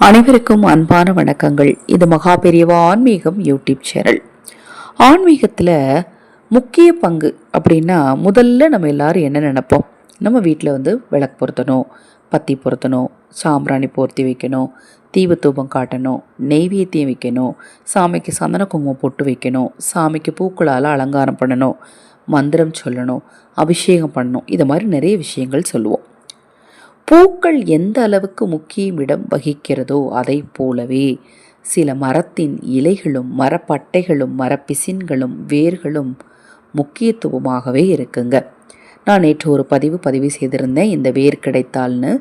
அனைவருக்கும் அன்பான வணக்கங்கள். இது மகா பெரியவா ஆன்மீகம் யூடியூப் சேனல். ஆன்மீகத்தில் முக்கிய பங்கு அப்படின்னா முதல்ல நம்ம எல்லாரும் என்ன நினைப்போம்? நம்ம வீட்டில் விளக்கு பொருத்தணும், பத்தி பொருத்தணும், சாம்பிராணி போர்த்தி வைக்கணும், தீப தூபம் காட்டணும், நெய்வேத்தியம் வைக்கணும், சாமிக்கு சந்தன குங்குமம் பொட்டு வைக்கணும், சாமிக்கு பூக்களால் அலங்காரம் பண்ணணும், மந்திரம் சொல்லணும், அபிஷேகம் பண்ணணும். இது மாதிரி நிறைய விஷயங்கள் சொல்லுவோம். பூக்கள் எந்த அளவுக்கு முக்கிய இடம் வகிக்கிறதோ அதை போலவே சில மரத்தின் இலைகளும் மரப்பட்டைகளும் மரப்பிசின்களும் வேர்களும் முக்கியத்துவமாகவே இருக்குங்க. நான் நேற்று ஒரு பதிவு செய்திருந்தேன், இந்த வேர் கிடைத்தால்னு.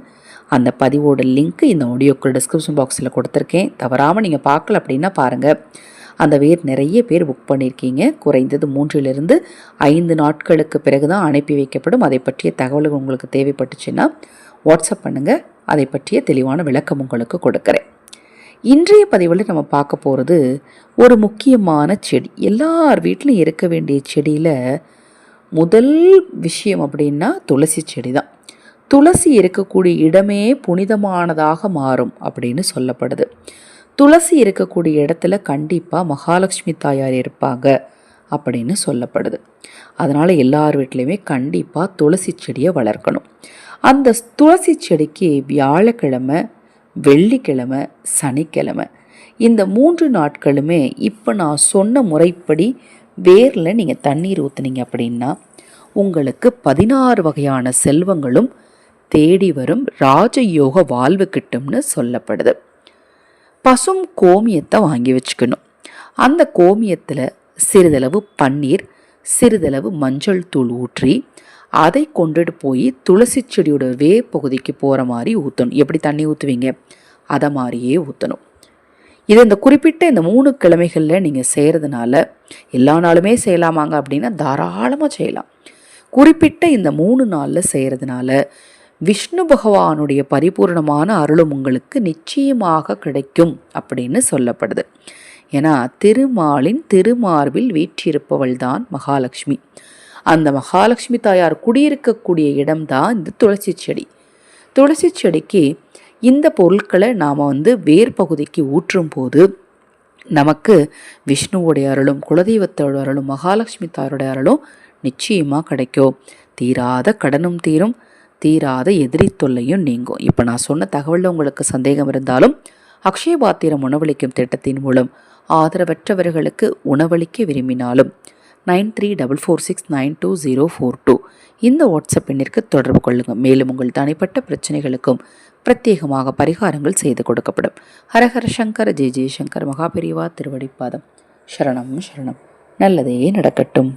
அந்த பதிவோட லிங்க் இந்த ஆடியோக்கு டிஸ்கிரிப்ஷன் பாக்ஸில் கொடுத்துருக்கேன். தவறாமல் நீங்கள் பார்க்கல அப்படின்னா பாருங்கள். அந்த வேர் நிறைய பேர் புக் பண்ணியிருக்கீங்க. குறைந்தது 3 to 5 நாட்களுக்கு பிறகு தான் அனுப்பி வைக்கப்படும். அதை பற்றிய தகவல்கள் உங்களுக்கு தேவைப்பட்டுச்சுன்னா வாட்ஸ்அப் பண்ணுங்கள், அதை பற்றிய தெளிவான விளக்கம் உங்களுக்கு கொடுக்குறேன். இன்றைய பதிவில் நம்ம பார்க்க போகிறது ஒரு முக்கியமான செடி. எல்லார் வீட்டிலும் இருக்க வேண்டிய செடியில் முதல் விஷயம் அப்படின்னா துளசி செடி தான். துளசி இருக்கக்கூடிய இடமே புனிதமானதாக மாறும் அப்படின்னு சொல்லப்படுது. துளசி இருக்கக்கூடிய இடத்துல கண்டிப்பாக மகாலட்சுமி தாயார் இருப்பாங்க அப்படின்னு சொல்லப்படுது. அதனால் எல்லார் வீட்லேயுமே கண்டிப்பாக துளசி செடியை வளர்க்கணும். அந்த துளசி செடிக்கு வியாழக்கிழமை, வெள்ளிக்கிழமை, சனிக்கிழமை இந்த 3 நாட்களுமே இப்போ நான் சொன்ன முறைப்படி வேரில் நீங்கள் தண்ணீர் ஊற்றுனீங்க அப்படின்னா உங்களுக்கு 16 வகையான செல்வங்களும் தேடி வரும், ராஜயோக வாழ்வு கிட்டும்னு சொல்லப்படுது. பசும் கோமியத்தை வாங்கி வச்சுக்கணும். அந்த கோமியத்தில் சிறிதளவு பன்னீர், சிறிதளவு மஞ்சள் தூள் ஊற்றி அதை கொண்டுட்டு போய் துளசி செடியோட பகுதிக்கு போகிற மாதிரி ஊற்றணும். எப்படி தண்ணி ஊற்றுவீங்க அதை மாதிரியே ஊற்றணும். இது இந்த குறிப்பிட்ட இந்த 3 கிழமைகளில் நீங்கள் செய்கிறதுனால, எல்லா நாளுமே செய்யலாமாங்க அப்படின்னா தாராளமாக செய்யலாம். குறிப்பிட்ட இந்த 3 நாளில் செய்கிறதுனால விஷ்ணு பகவானுடைய பரிபூர்ணமான அருளும் உங்களுக்கு நிச்சயமாக கிடைக்கும் அப்படின்னு சொல்லப்படுது. ஏன்னா திருமாலின் திருமார்பில் வீற்றிருப்பவள் தான் மகாலட்சுமி. அந்த மகாலட்சுமி தாயார் குடியிருக்கக்கூடிய இடம்தான் இந்த துளசி செடி. துளசி செடிக்கு இந்த பொருட்களை நாம் வேர் பகுதிக்கு ஊற்றும் போது நமக்கு விஷ்ணுவோடைய அருளும், குலதெய்வத்தோட அருளும், மகாலட்சுமி தாயாருடைய அருளும் நிச்சயமாக கிடைக்கும். தீராத கடனும் தீரும், தீராத எதிரி தொல்லையும் நீங்கும். இப்போ நான் சொன்ன தகவலில் உங்களுக்கு சந்தேகம் இருந்தாலும் அக்ஷய பாத்திரம் உணவளிக்கும் திட்டத்தின் மூலம் ஆதரவற்றவர்களுக்கு உணவளிக்க விரும்பினாலும் 9344692042 இந்த வாட்ஸ்அப் எண்ணிற்கு தொடர்பு கொள்ளுங்கள். மேலும் உங்கள் தனிப்பட்ட பிரச்சனைகளுக்கும் பிரத்யேகமாக பரிகாரங்கள் செய்து கொடுக்கப்படும். ஹரஹர சங்கர, ஜெய ஜெயசங்கர். மகாபெரிவா திருவடிப்பாதம். சரணம் சரணம். நல்லதே நடக்கட்டும்.